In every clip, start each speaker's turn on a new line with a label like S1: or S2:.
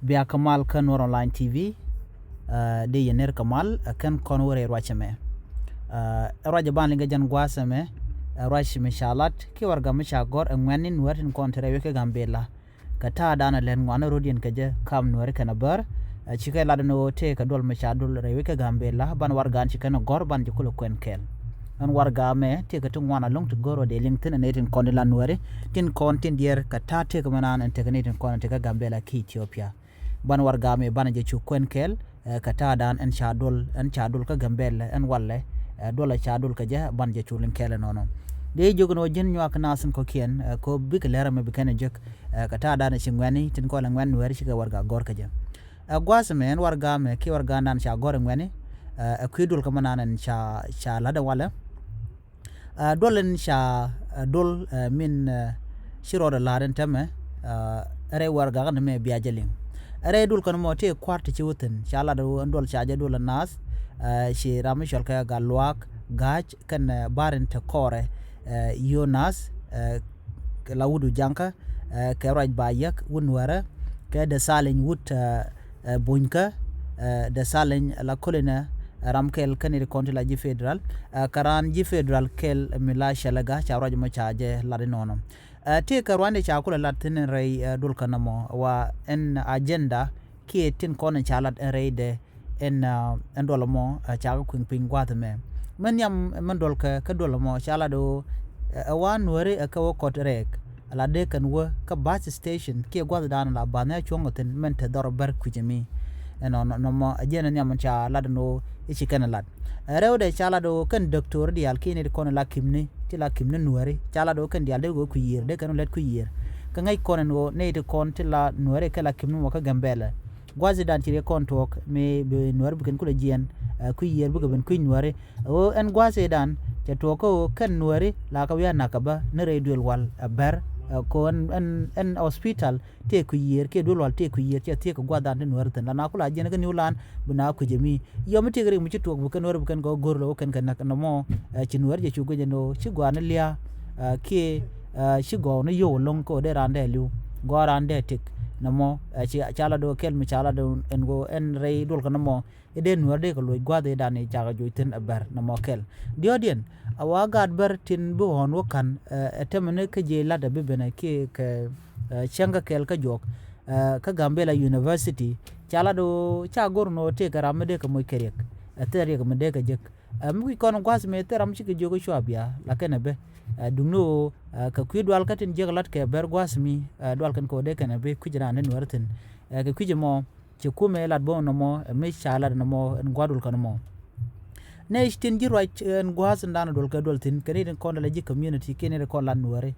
S1: bia Kamal kan war online TV de yener Kamal kan kon wore rwachame raja ban linga jan gwasame rwash mishalat ki warga mishagor ngwanin watin kontre weke gambela kata dana len ngwana rodien kaje kam nuare kana bar chike ladano te ka dol mishadul reweke gambela ban warga chikana gor ban jikulo kwenkel an warga me te ka tungwana long to goro de lintin netin kondela nuare tin kontin dier kata te ka manan en te netin kon te ka gambela ki Ethiopia ban warga me ban je chu kwenkel kata dan en chadul ka gambela en walle dola chadul ka ja ban je chu linkele nono de jogono jin nyak nasen ko kien ko big lera me bikane jek kata dan chingwani tin ko la ngwan nuare chika warga gor ka ja gwasmen warga me ki warga nan cha gor ngwani kuidul ka manan cha lada wala dolen cha dol min shiro da laden tame are warga kan me biajeling are dul kan mo te kwart ci wutin cha lada dol cha ja dol nas shi ramishal ka galwak gach kan barin ta kore yonas lawudu janka ka raj bayak wunwara ka da salin wut bunka da salin la kolena ramkel kanir konti la ji federal karan ji federal kel milasha laga cha raj ma chaje la nono te karwande cha kula latin ray dul kanamo wa en agenda ki tin konen cha lat ray de en dolomo cha ku pingwat me men yam men dol ka dolomo cha la do wan wore ka wokot rek ala de kan wo ka bus station ki gwad dan la bana chongoten men te dor bar kujemi no mo ajena nyam cha la no ichi kan lad rewde cha la do kan doctor di alkini kon la kimni ti la kimni nuare cha la do kan di alde go ku yir de kan let ku yir ka ngai kon no ne de kon ti la nuare ka la kimni mo ka gambele gwazi dan ti kon tok me be nuare bu kan kula jien ku yir bu ben ku nuare o en gwazi dan cha to ko kan nuare la ka wiya nakaba ne redul wal ber ko en hospital te ku yir ke dul wal te ku yir te ko gwadan den wartan la nakula jene kan yulan buna ku jemi yomi tigre mu ci tok bu kan war bu kan go gorlo kan kan no mo ci nuar je ci go jeno ci gwana liya ke ci go no yo long ko de rande lu go rande tik no mo ci chala do kel mi chala do en go en rey dul kan mo ede nuar de ko lo gwade dane jaga joiten ber no mo kel diodien awa gad ber tin bu hon wokan etemene ke je la da bibene ke changa kel ka jok ka Gambela University chala do cha gorno te garam de ko moy kerek atere ko de ka jek mu kon kwas me teram chi ke jogo shwabia la kenabe dungno ka kwidwal katin jeglat ke ber gwas mi dwal kan ko de kenabe kujira ne warten ke kujimo ci kume lat bo no mo me chala no mo ngwadul kan mo ne istin jirwa ngwas ndana dol ka dol tin kene kon la ji community kene ko lan nuare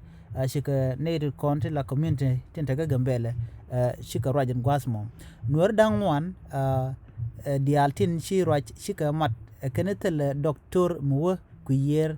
S1: shika ne kon la community tin ta gambele shika rajan gwas mo nuar dang wan di altin shi raj shika mat kene tel doctor muwa ku yer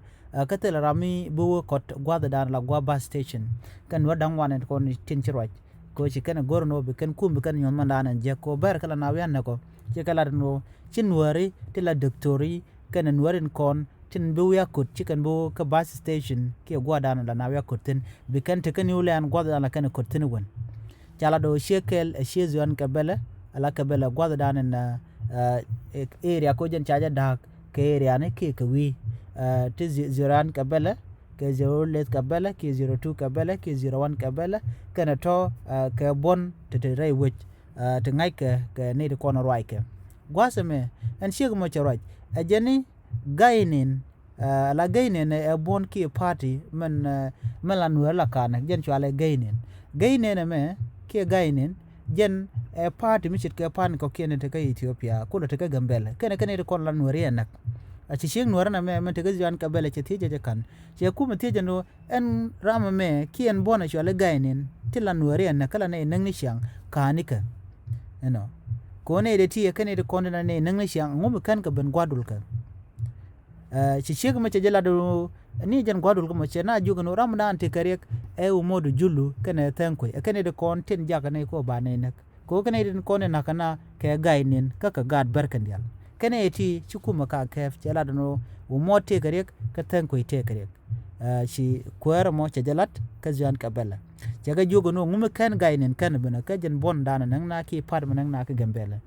S1: ka tel rami bu kot gwada dan la gwa station kan nuar dang wan kon tin shiraj ko shika na gorno be kan kum be kan yon mandana je ko ber kala na wian ko shika la no chinwari tila doctori kan nuarin kon tin bu ya kut chicken bu ka bus station ki gwada na na ya kutin be kan te kan yulan gwada na kan kutin won chala do shekel shezuan kabela ala kabela gwada dan na area ko jen chaja dak ke area ne ki ka wi ti ziran kabela ke 0 kabela ki 02 kabela ki 01 kabela kana to ka bon te rai wich te ngai ke ne de kono raike gwasame en shego mo charaj ajeni gainin la gainen e bon ki party men melan wala kana jen chwale gainen me ki gainen jen e party mi chit ke pan ko kene te ka Ethiopia ko te ka Gambela kene de kon lan wari enak a ci sheng nuara na me te ga jan kabela che tije kan che kuma tije no en rama me ki en bona chwale gainen tilan wari enak kala ne nang ni shang kanika eno ko ne de tie kene de kon na ne nang ni shang ngum kan ka ben gwadul ka ci sheg ma ci jela do ni jan gwadul ko ma ci na jugo no ramna ante karek e o modu jullu kene tanko e kene de kon tin jaga ne ko ba ne nak ko kene de kon na kana ke gainin kaka gad barkan yal kene ti ci kuma ka kef jela do o mote karek ka tanko te karek ci kuera mo ci jelat ka jan kabela chaga jogo no ngume kan gainen kan bana ka jen bon dana nang na ki par manang na ka gambele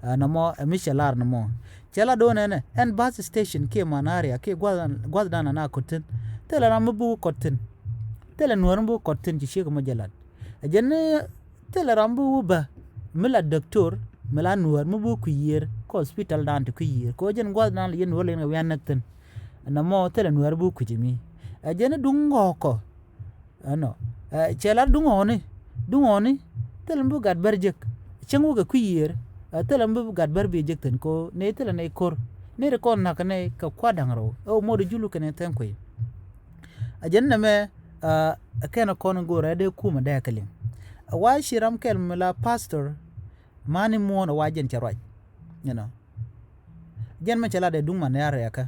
S1: namo mishalar namo chala do ne en bus station ke manaria ke gwad dana na kotin tela rambu kotin tela nuarbu kotin ji shego majalat jen tela rambu ba mila doctor mila nuar mubu ku yer ko hospital dan ku yer ko jen gwad dan yen wole na wianatin namo tela nuarbu ku jimi jen dungo ko ano chala dungoni telambu gad barjek chengu ga ku yer telambu gad barbe jekten ko ne tela ne kor ne re kon nakane ka kwadangro o modu julu kene tenkoy ajanna me kena kon go rede kuma da kalin wa shiram kel mala pastor mani mo na wajen charwaj you know jen ma chala de dungma ne yare ka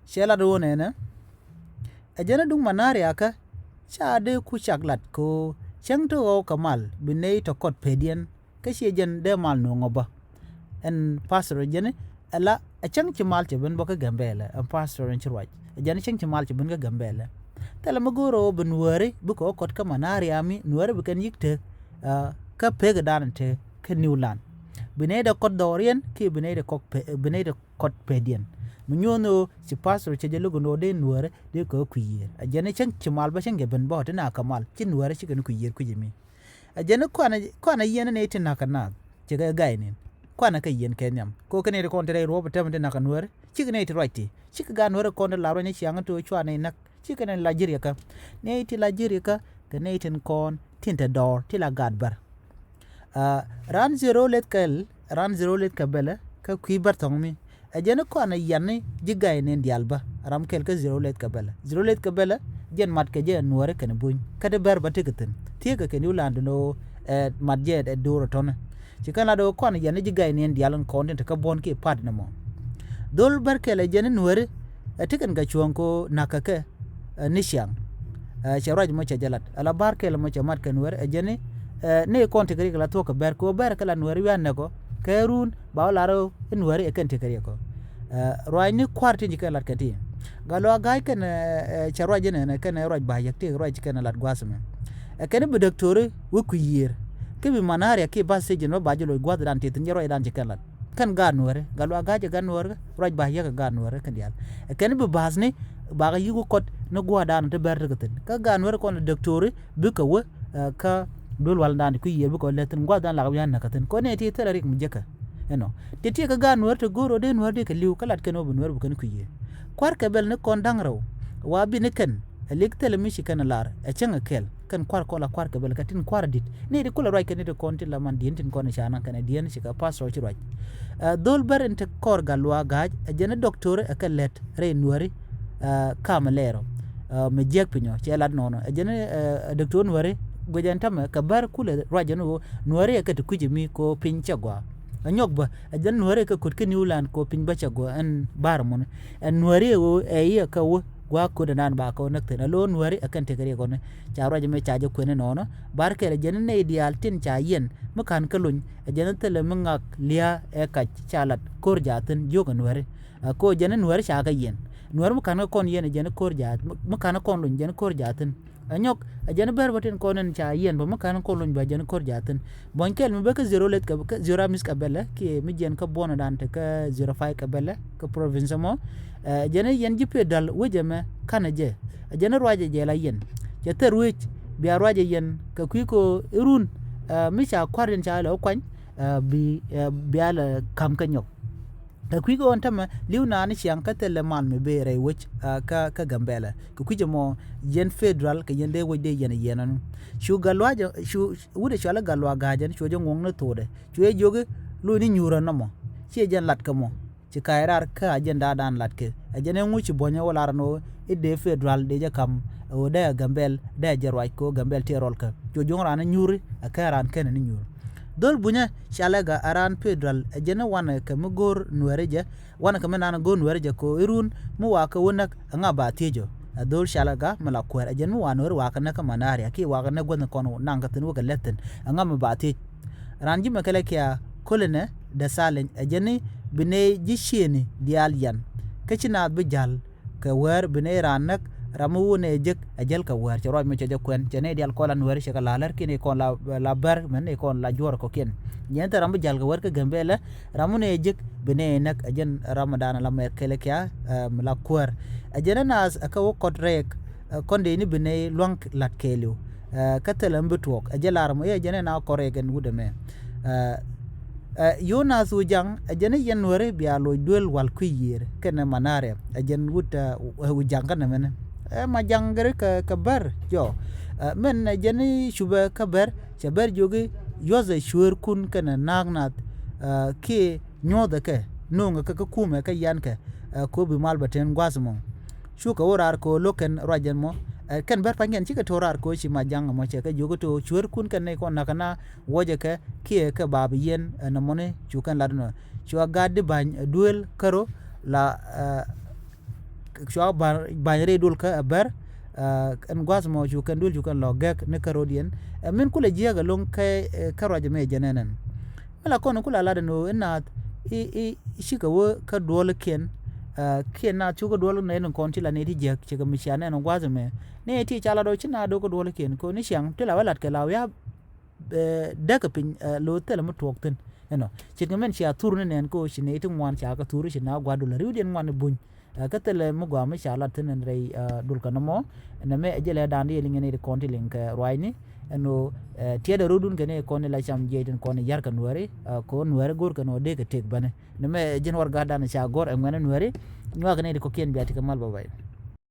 S1: shela do ne na ajana dungma nare aka shade ku chaklat ko changto o kamal binay to kot pedian kashi jen de mal no ngoba en pastor jene ala achang chimal cheben boka gambela en pastor en chirwaj ajana chang chimal cheben ga gambela tala magoro benware buko kot ka manari ami nuare bukan yikte ka pega danante ka newland binay da kot dorian ki binay da kot pedian munyono si pastor che jelo no de nuare de ko kuyer ajane chang chimal ba chang geben bo na kamal chin nuare chi kan kuyer kujimi ajane kwana yene ne tin nakana che ga gainin kwana ka yen kenyam ko kane de kontre ro batam de nakanware chi kane ti right chi ga nuare kon la ro ne chiang to chwa ne nak chi kane Nigeria ka ne ti Nigeria ka kane tin kon tinta dor ti la gadbar ran zero let ka bela ka kuibar tongmi ajana ko ana yanne jigay ne dialba ram kel ka zero let kabela jen mat ke je nuare kan buñ kade ber ba tegeten tiega ke Newland no mat je de duro ton ci kana do ko ana yanne jigay ne dialan content ka bon ke pad na mo dol ber kel jene nuare tiken ga chuon ko nakake nishyang sharaj mo cha jalat ala bar kel mo cha mat kan nuare ajene ne content kali la to ka ber ko ber kala nuare yan ne ko kerun bawlaro nuare eken tekari ko roani kwarti jika lat kati galo agay ken charwaje ne ken roj ba yakti roj ken lat gwasme ken be docteur wu ku yer ke bi manare ke ba se jeno ba jelo gwad dan titin jero dan jika lat kan ga nuare galo agaje ga nuare roj ba yak ga nuare kan dial ken be basne ba ga yugo kot no gwadan te ber gaten ka ga nuare kon docteur bi ka wo ka dol wal dan ku yer bu ko letin gwadan la ga yan nakaten ko ne ti telarik mu jeka eno teti ka ga nuar to goro de nuar de ka liu kalat keno bu nuar bu kan ku yer kwar ka bel ne kon dangraw wa bi ne ken lik telemi shi kan lar e chenga kel kan kwar ko la kwar ka bel ka tin kwar dit ne de kula roi kan de kon tin la man din tin kon shana kan dien shi ka pastor ci roi dol ber ente kor galwa gaj jene doctor e ka let re nuari kamalero me jek pinyo ci lad nono jene doctor nuari gojantama ka bar kula rajano nuare ka tukuji mi ko pinchagwa anyogba ajan nuare ka kutke Newland ko pinbachagwa an barmon an nuare o e ka wo gwa ko nan ba ko nakte lo nuare akan tegare ko ne charo jame chaje ko ne nono bar ke jen ne ideal tin cha yen makan kalun ajan tele mangak lia e ka chalat kor jaten joga nuare ko jen nuare cha ka yen nuare makan kon yen jen kor jat makan kon lun jen kor jaten anyok ajana ber baten konen cha yen ba makan ko lon ba jana kor jaten bonkel me beka zero let ka zero mis ka bella ki mi jen ka bona dante ka 05 ka bella ka province mo jana yen jipe dal wejeme kanaje ajana roje je la yen je terwich bi roje yen ka kuiko irun mi cha kwaren cha la kwan bi ala kam ka nyok ka kuiko on tama liuna ni chiang ka tele man me bere wich ka gambela ku kuje mo yen federal ka yen de wode yen yenan shu galwaja shu wude chala galwa gajan shu je ngong na tode shu e joge lu ni nyura namo chi jen lat ka mo ci kairar ka agenda dan lat ke ajene nguchi bonya wala no ide federal de ja kam o de gambel de jarwai ko gambel terol ka jo jongra na nyuri akaran ken ni nyuri dol bunya shalaga aran federal ajene wana ka mugor nuareja wana ka menana go nuareja ko irun mu waka wonak nga ba tejo dol shalaga mala kwar ajene mu wanor waka na ka manari aki waka na gona kono nanga tinu ga letten nga ma ba te ranji makala kya kolene da salen ajene bine jisheni dial yan kachina bijal ka wer bine ranak ramu ne jek ajal ka war ci roy me ci jekwen ci ne dial ko la nuwer ci ka lalar kini ko la bar men ne ko la jor ko ken ñenta ramu jal ga war ka gembe la ramu ne jek bene nak ajen ramadan la mer kele kya la kuar ajena nas ka wo kot rek konde ni bene lonk lat kelu katelam betok ajala ramu e jene na ko regen wudeme Yona Sujang, a Jenian Were be a loy duel wal queer, can a manare, a gen wood Wujanganaman, a Majangere caber, jo. Men a Jenny Shuber caber, Chaber Jogi, Yosa sure kun can a nagnat, ke nyo the ke, nung a kakume, ka yanke, Kobe Malbertin Guasmo. Shuka or arco, loken Rajanmo. Kan ber pangen chika torar ko chi majang mo che ka jogo to chur kun kan ne ko nakana woje ka kie ka bab yen na mone chu kan ladno chu gadde ban duel karo la chu ban re dul ka ber en gwas mo chu kan dul chu kan logek ne karo dien min kula jiga long ka karo jame jenenen mala kono kula ladno ina i shika wo ka dol ken kien na chu ko dol ne non konti la ne ti jek che ka mishane no gwas me ne ti chala do china do ko dol ken ko ni siang te la walat ke la ya de ka pin lo te la mo tok ten eno chin men sia tur ne nen ko chine ti ngwan cha ka tur china gwa do la ri den ngwan bun ka te le mo gwa me chala ten en rei dul ka no mo ne me jele dan di linge ne konti link roi ni eno tie de rudun ke ne ko ne la cham je den ko ne yar ka nuare ko nuare gor ka no de ka tek bane ne me jin war ga dan cha gor en ngwan nuare nywa ka ne ko kien bi ati ka mal ba bai